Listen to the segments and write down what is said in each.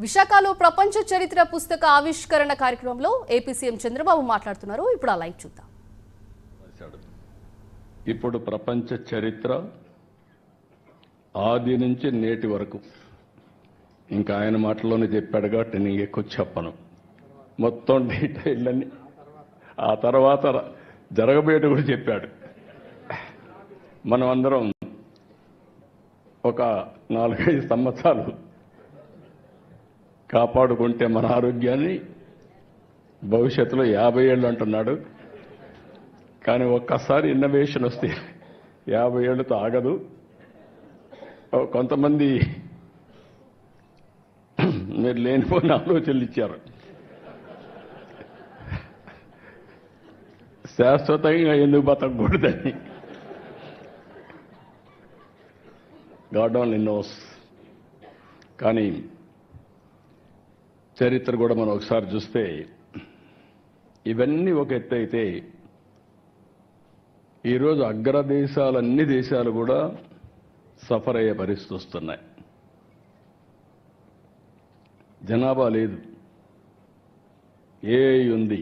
విశాఖలో ప్రపంచ చరిత్ర పుస్తక ఆవిష్కరణ కార్యక్రమంలో ఏపీ సీఎం చంద్రబాబు మాట్లాడుతున్నారు. ఇప్పుడు ఆ లైవ్ చూద్దాం. ఇప్పుడు ప్రపంచ చరిత్ర ఆది నుంచి నేటి వరకు ఇంకా ఆయన మాటల్లోనే చెప్పాడు కాబట్టి నేను ఎక్కువ చెప్పను. మొత్తం డీటెయిల్ అన్ని ఆ తర్వాత జరగబోయేట కూడా చెప్పాడు. మనం అందరం ఒక 4-5 సంవత్సరాలు కాపాడుకుంటే మన ఆరోగ్యాన్ని భవిష్యత్తులో 50 ఏళ్ళు అంటున్నాడు. కానీ ఒక్కసారి ఇన్నోవేషన్ వస్తే 50 ఏళ్లతో ఆగదు. కొంతమంది మీరు లేనిపోయిన ఆలోచనలు ఇచ్చారు. శాశ్వతంగా ఎందుకు బతకూడదని. God only knows. కానీ చరిత్ర కూడా మనం ఒకసారి చూస్తే ఇవన్నీ ఒక ఎత్తు అయితే ఈరోజు అన్ని దేశాలు కూడా సఫర్ అయ్యే పరిస్థితి వస్తున్నాయి. జనాభా లేదు, ఏఐ ఉంది,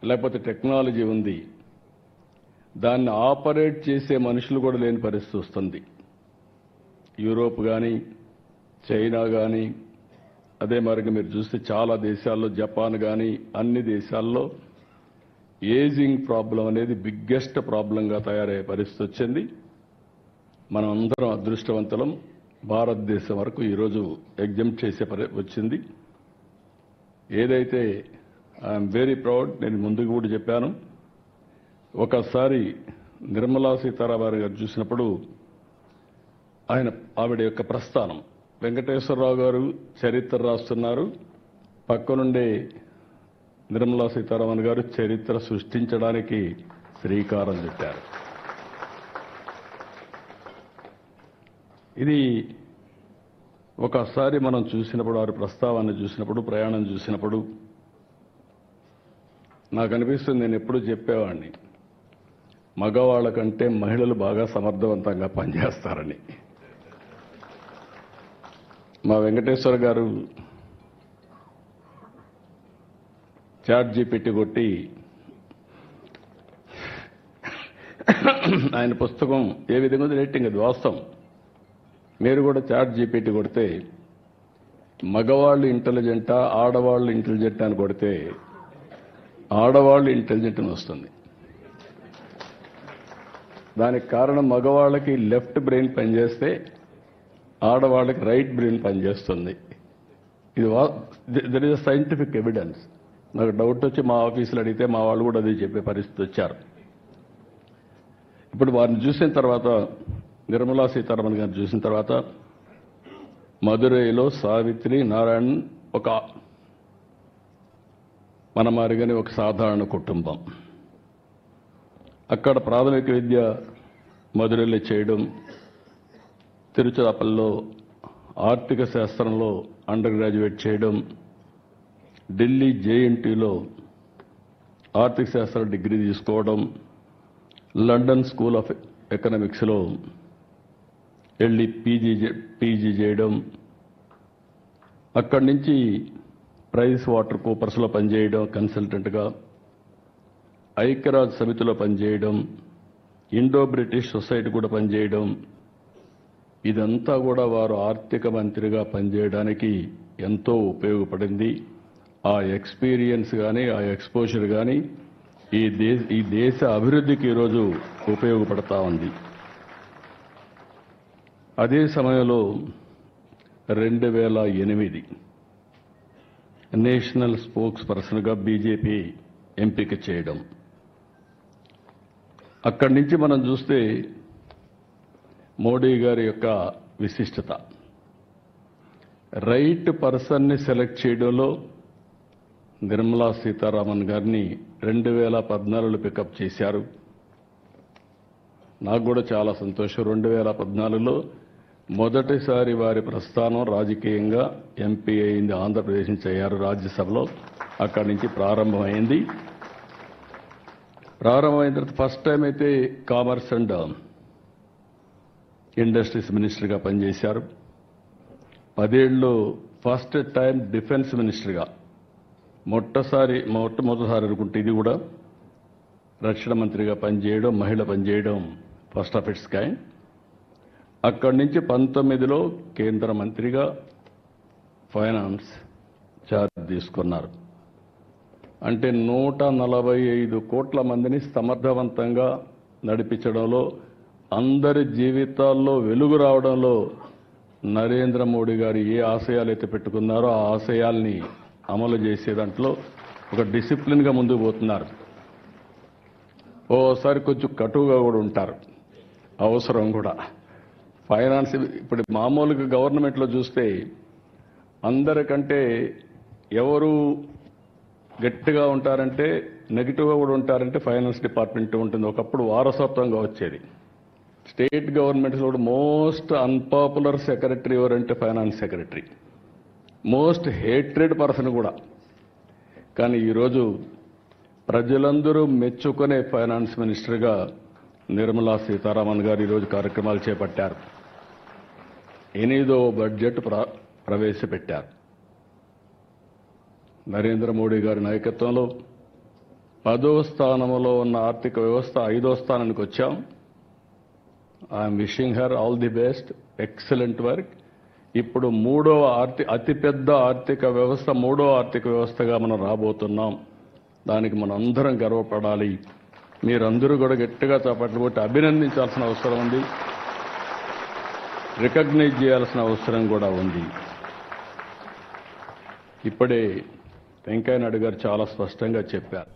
లేకపోతే టెక్నాలజీ ఉంది, దాన్ని ఆపరేట్ చేసే మనుషులు కూడా లేని పరిస్థితి వస్తుంది. యూరోప్ కానీ చైనా కానీ అదే మరిగా మీరు చూస్తే చాలా దేశాల్లో జపాన్ కానీ అన్ని దేశాల్లో ఏజింగ్ ప్రాబ్లం అనేది బిగ్గెస్ట్ ప్రాబ్లంగా తయారయ్యే పరిస్థితి వచ్చింది. మనం అందరం అదృష్టవంతులం. భారతదేశం వరకు ఈరోజు ఎగ్జామ్ట్ చేసే వచ్చింది. ఏదైతే ఐఎమ్ వెరీ ప్రౌడ్. నేను ముందుకు కూడా చెప్పాను. ఒకసారి నిర్మలా సీతారామన్ గారు చూసినప్పుడు ఆవిడ యొక్క ప్రస్థానం, వెంకటేశ్వరరావు గారు చరిత్ర రాస్తున్నారు, పక్కనుండే నిర్మలా సీతారామన్ గారు చరిత్ర సృష్టించడానికి శ్రీకారం చుట్టారు. ఇది ఒకసారి మనం చూసినప్పుడు, వారి ప్రస్తావాన్ని చూసినప్పుడు, ప్రయాణం చూసినప్పుడు నాకు అనిపిస్తుంది, నేను ఎప్పుడూ చెప్పేవాడిని, మగవాళ్ళ కంటే మహిళలు బాగా సమర్థవంతంగా పనిచేస్తారని. మా వెంకటేశ్వర గారు చాట్ జీపీటీ కొట్టి ఆయన పుస్తకం ఏ విధంగా రేటింగ్, అది వాస్తవం. మీరు కూడా చాట్ జీపీటీ కొడితే మగవాళ్ళు ఇంటెలిజెంటా ఆడవాళ్ళు ఇంటెలిజెంట్ అని కొడితే ఆడవాళ్ళు ఇంటెలిజెంట్ అని వస్తుంది. దానికి కారణం మగవాళ్ళకి లెఫ్ట్ బ్రెయిన్ పనిచేస్తే ఆడవాళ్ళకి రైట్ బ్రెయిన్ పనిచేస్తుంది. ఇది there is a scientific evidence. నాకు డౌట్ వచ్చి మా ఆఫీసులో అడిగితే మా వాళ్ళు కూడా అదే చెప్పే పరిస్థితి వచ్చారు. ఇప్పుడు వారిని చూసిన తర్వాత, నిర్మలా సీతారామన్ గారిని చూసిన తర్వాత, మదురైలో సావిత్రి నారాయణ్ ఒక మన మారిగానే ఒక సాధారణ కుటుంబం. అక్కడ ప్రాథమిక విద్య మదురైలో చేయడం, తిరుచిరాపల్లిలో ఆర్థిక శాస్త్రంలో అండర్ గ్రాడ్యుయేట్ చేయడం, ఢిల్లీ జేఎన్టీలో ఆర్థిక శాస్త్ర డిగ్రీ తీసుకోవడం, లండన్ స్కూల్ ఆఫ్ ఎకనామిక్స్లో వెళ్ళి పీజీ చేయడం, అక్కడి నుంచి ప్రైస్ వాటర్ కూపర్స్లో పనిచేయడం కన్సల్టెంట్గా, ఐక్యరాజ్య సమితిలో పనిచేయడం, ఇండో బ్రిటిష్ సొసైటీ కూడా పనిచేయడం. ఇదంతా కూడా వారు ఆర్థిక మంత్రిగా పనిచేయడానికి ఎంతో ఉపయోగపడింది. ఆ ఎక్స్పీరియన్స్ కానీ ఆ ఎక్స్పోజర్ కానీ ఈ దేశ అభివృద్ధికి ఈరోజు ఉపయోగపడతా ఉంది. అదే సమయంలో 2008 నేషనల్ స్పోక్స్ పర్సన్గా బీజేపీ ఎంపిక చేయడం. అక్కడి నుంచి మనం చూస్తే మోడీ గారి యొక్క విశిష్టత, రైట్ పర్సన్ని సెలెక్ట్ చేయడంలో నిర్మలా సీతారామన్ గారిని 2014లో పికప్ చేశారు. నాకు కూడా చాలా సంతోషం. 2014లో మొదటిసారి వారి ప్రస్థానం రాజకీయంగా ఎంపీ అయింది. ఆంధ్రప్రదేశ్ నుంచి అయ్యారు రాజ్యసభలో. అక్కడి నుంచి ప్రారంభమైంది. ప్రారంభమైన తర్వాత ఫస్ట్ టైం అయితే కామర్స్ అండ్ ఇండస్ట్రీస్ మినిస్టర్గా పనిచేశారు. 10 ఏళ్ళు ఫస్ట్ టైం డిఫెన్స్ మినిస్టర్గా మొట్టమొదటిసారి అనుకుంటే ఇది కూడా రక్షణ మంత్రిగా పనిచేయడం, మహిళ పనిచేయడం ఫస్ట్ ఆఫ్ ఇట్స్ కైండ్. అక్కడి నుంచి 19లో కేంద్ర మంత్రిగా ఫైనాన్స్ ఛార్జ్ తీసుకున్నారు. అంటే 145 కోట్ల మందిని సమర్థవంతంగా నడిపించడంలో, అందరి జీవితాల్లో వెలుగు రావడంలో నరేంద్ర మోడీ గారు ఏ ఆశయాలు అయితే పెట్టుకున్నారో ఆ ఆశయాల్ని అమలు చేసే దాంట్లో ఒక డిసిప్లిన్గా ముందుకు పోతున్నారు. ఓసారి కొంచెం కటువుగా కూడా ఉంటారు, అవసరం కూడా. ఫైనాన్స్ ఇప్పుడు మామూలుగా గవర్నమెంట్లో చూస్తే అందరికంటే ఎవరు గట్టిగా ఉంటారంటే, నెగిటివ్గా కూడా ఉంటారంటే ఫైనాన్స్ డిపార్ట్మెంట్ ఉంటుంది. ఒకప్పుడు వారసత్వంగా వచ్చేది. స్టేట్ గవర్నమెంట్స్ కూడా మోస్ట్ అన్పాపులర్ సెక్రటరీ ఎవరంటే finance secretary, most hatred person కూడా. కానీ ఈరోజు ప్రజలందరూ మెచ్చుకునే ఫైనాన్స్ మినిస్టర్గా నిర్మలా సీతారామన్ గారు ఈరోజు కార్యక్రమాలు చేపట్టారు. 8వ బడ్జెట్ ప్రవేశపెట్టారు. నరేంద్ర మోడీ గారి నాయకత్వంలో 10వ స్థానంలో ఉన్న ఆర్థిక వ్యవస్థ 5వ స్థానానికి వచ్చాం. I'm wishing her all the best, excellent work. ఇప్పుడు అతిపెద్ద ఆర్థిక వ్యవస్థ, 3వ ఆర్థిక వ్యవస్థగా మనం రాబోతున్నాం. దానికి మనం అందరం గర్వపడాలి. మీరందరూ కూడా గట్టిగా చప్పట్లు కొట్టి అభినందించాల్సిన అవసరం ఉంది, రికగ్నైజ్ చేయాల్సిన అవసరం కూడా ఉంది. ఇప్పుడే వెంకయ్య నాయుడు గారు చాలా స్పష్టంగా చెప్పారు.